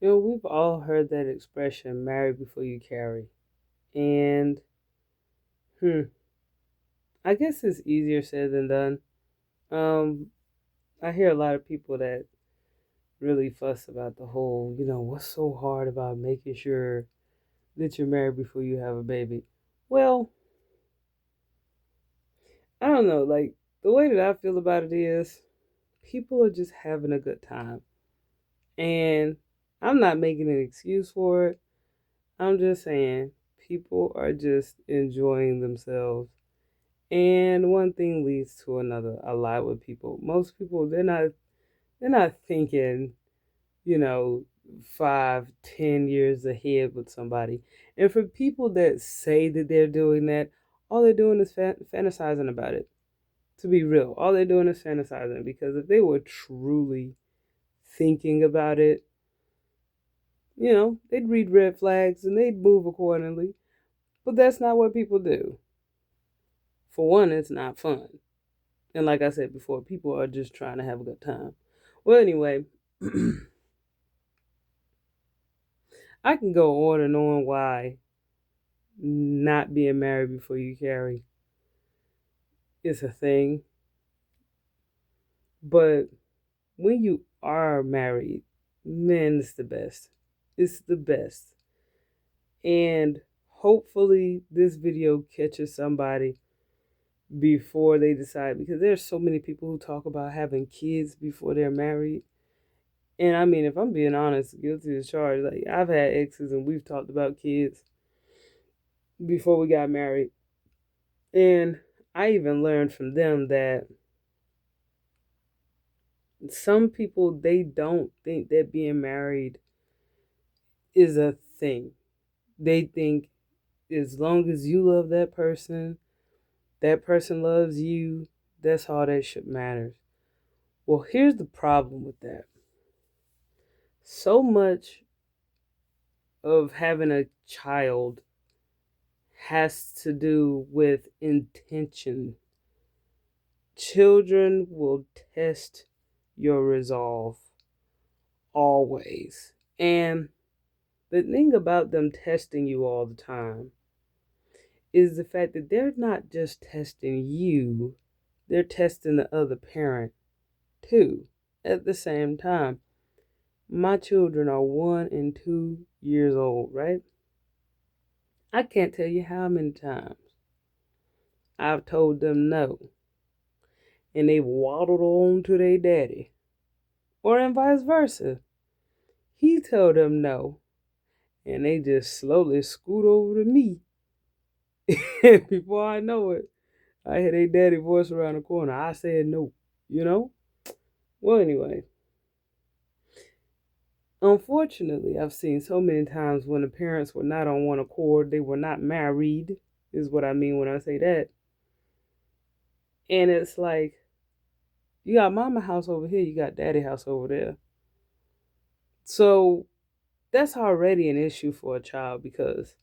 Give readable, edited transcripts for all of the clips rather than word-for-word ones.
We've all heard that expression, marry before you carry. And, hmm, I guess it's easier said than done. Um, I hear a lot of people that really fuss about the whole, what's so hard about making sure that you're married before you have a baby? Well, I don't know. Like, the way that I feel about it is people are just having a good time. And I'm not making an excuse for it. I'm just saying people are just enjoying themselves. And one thing leads to another a lot with people. Most people they're not thinking, you know, 5, 10 years ahead with somebody. And for people that say that they're doing that, all they're doing is fantasizing about it. To be real, all they're doing is fantasizing because if they were truly thinking about it, they'd read red flags and they'd move accordingly. But that's not what people do. For one, it's not fun. And like I said before, people are just trying to have a good time. Well, anyway, I can go on and on why not being married before you carry is a thing. But when you are married, man, it's the best. It's the best. And hopefully, this video catches somebody before they decide, because there's so many people who talk about having kids before they're married. And I mean, if I'm being honest, guilty as charged. Like, I've had exes and we've talked about kids before we got married. And I even learned from them that some people, they don't think that being married is a thing. They think as long as you love that person loves you, that's all that should matter. Well, here's the problem with that. So much of having a child has to do with intention. Children will test your resolve always. And the thing about them testing you all the time is the fact that they're not just testing you, they're testing the other parent too at the same time. My children are 1 and 2 years old, right? I can't tell you how many times I've told them no, and they've waddled on to their daddy, or and vice versa. He told them no, and they just slowly scoot over to me. Before I know it, I hear their daddy voice around the corner. I said no, you know? Well, anyway, unfortunately, I've seen so many times when the parents were not on one accord, they were not married, is what I mean when I say that. And it's like, you got mama house over here, you got daddy house over there. So that's already an issue for a child because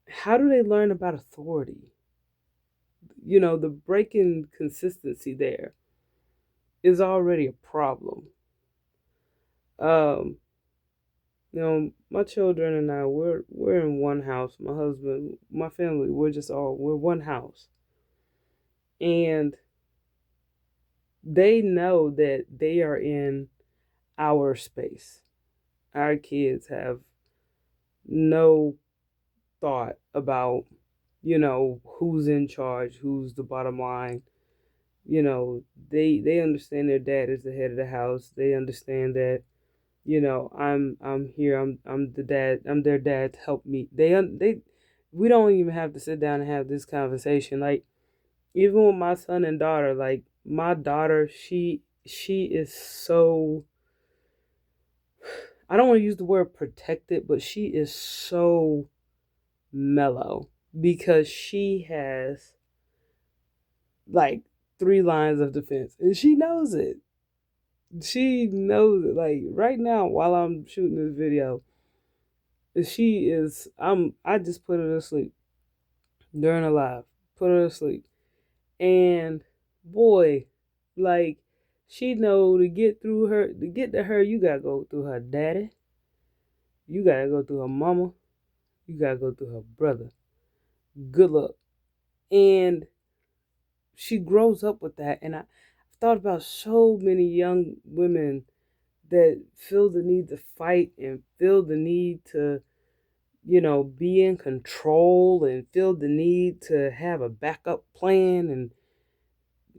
how do they learn about authority? The breaking consistency there is already a problem. Um, my children and I, we're in one house. My husband, my family, we're one house, and they know that they are in our space. Our kids have no thought about, who's in charge, who's the bottom line. They understand their dad is the head of the house. They understand that, I'm here. I'm the dad. I'm their dad to help me. They we don't even have to sit down and have this conversation. Like, even with my son and daughter, like my daughter, she is so, I don't want to use the word protected, but she is so mellow because she has like 3 lines of defense and she knows it. She knows it. Like right now, while I'm shooting this video, I just put her to sleep during a live. Put her to sleep. And boy, like She know to get to her, you gotta go through her daddy, you gotta go through her mama, you gotta go through her brother. Good luck. And she grows up with that. And I've thought about so many young women that feel the need to fight and feel the need to, be in control and feel the need to have a backup plan. And,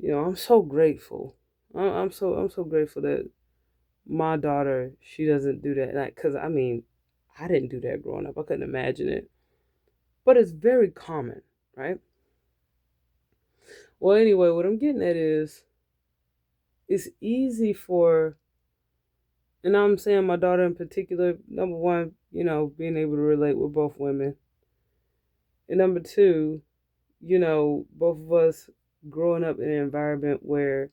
I'm so grateful. I'm so grateful that my daughter, she doesn't do that. Like, cause I mean, I didn't do that growing up. I couldn't imagine it. But it's very common, right? Well, anyway, what I'm getting at is it's easy for, and I'm saying my daughter in particular, number one, being able to relate with both women. And number two, both of us growing up in an environment where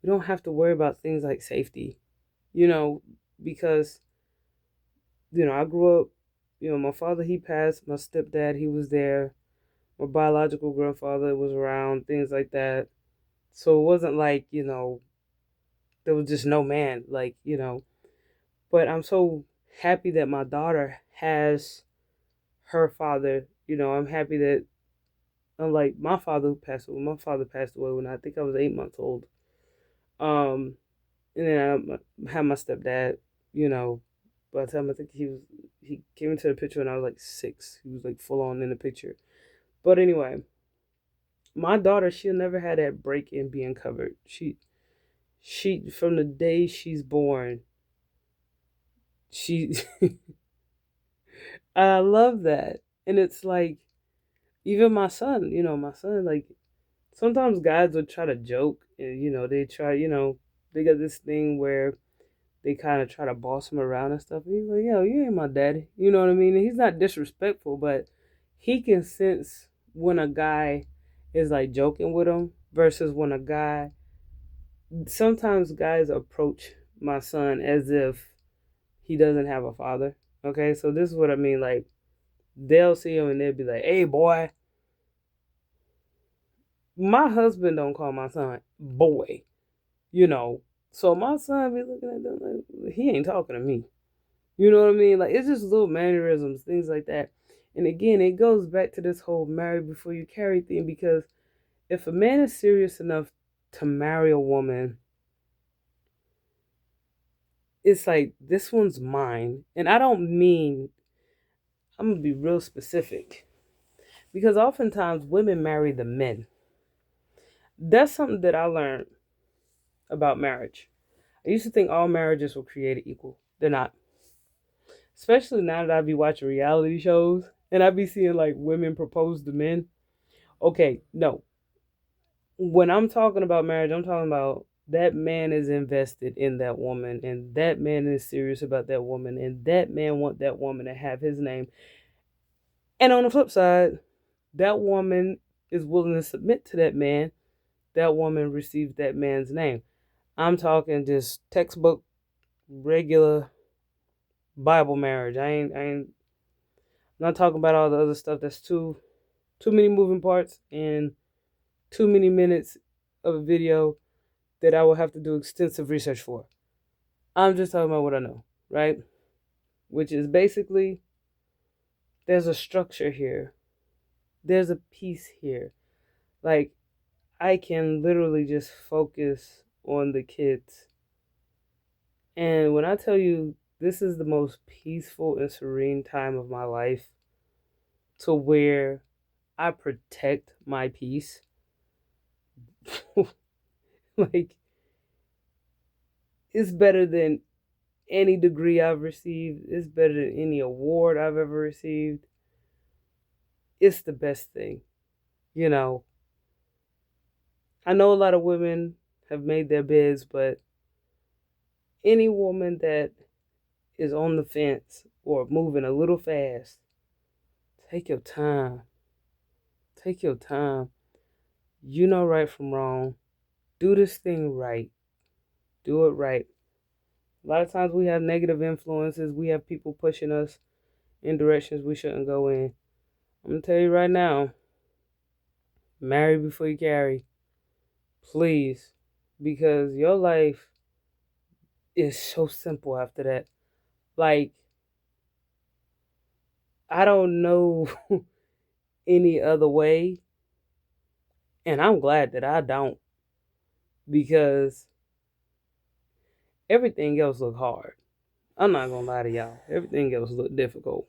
we don't have to worry about things like safety, you know, because, I grew up, my father, he passed, my stepdad, he was there, my biological grandfather was around, things like that. So it wasn't like, there was just no man, like, but I'm so happy that my daughter has her father. I'm happy that, unlike my father who passed away, my father passed away when I think I was 8 months old. Um, and then I had my stepdad. You know, by the time I think he came into the picture when I was like 6. He was like full on in the picture. But anyway, my daughter, she'll never had that break in being covered. She from the day she's born, she I love that. And it's like, even my son, like, sometimes guys would try to joke and, they try, they got this thing where they kind of try to boss him around and stuff. And he's like, yo, you ain't my daddy. You know what I mean? And he's not disrespectful, but he can sense when a guy is like joking with him versus when a guy, sometimes guys approach my son as if he doesn't have a father. Okay, so this is what I mean. Like, they'll see him and they'll be like, hey, boy. My husband don't call my son boy, you know. So my son be looking at them like, he ain't talking to me. You know what I mean? Like, it's just little mannerisms, things like that. And again, it goes back to this whole marry before you carry thing, because if a man is serious enough to marry a woman, it's like, this one's mine. And I don't mean, I'm going to be real specific, because oftentimes women marry the men. That's something that I learned about marriage. I used to think all marriages were created equal. They're not. Especially now that I be watching reality shows and I be seeing like women propose to men. Okay, no. When I'm talking about marriage, I'm talking about that man is invested in that woman and that man is serious about that woman and that man want that woman to have his name. And on the flip side, that woman is willing to submit to that man. That woman receives that man's name. I'm talking just textbook regular Bible marriage. I ain't not talking about all the other stuff that's too many moving parts and too many minutes of a video that I will have to do extensive research for. I'm just talking about what I know, right? Which is basically, there's a structure here. There's a piece here. Like, I can literally just focus on the kids. And when I tell you this is the most peaceful and serene time of my life, to where I protect my peace. Like, it's better than any degree I've received. It's better than any award I've ever received. It's the best thing. You know, I know a lot of women have made their beds, but any woman that is on the fence or moving a little fast, take your time. Take your time. You know right from wrong. Do this thing right. Do it right. A lot of times we have negative influences. We have people pushing us in directions we shouldn't go in. I'm going to tell you right now, marry before you carry. Please. because your life is so simple after that. Like, I don't know any other way, and I'm glad that I don't, because everything else look hard. I'm not gonna lie to y'all. Everything else look difficult.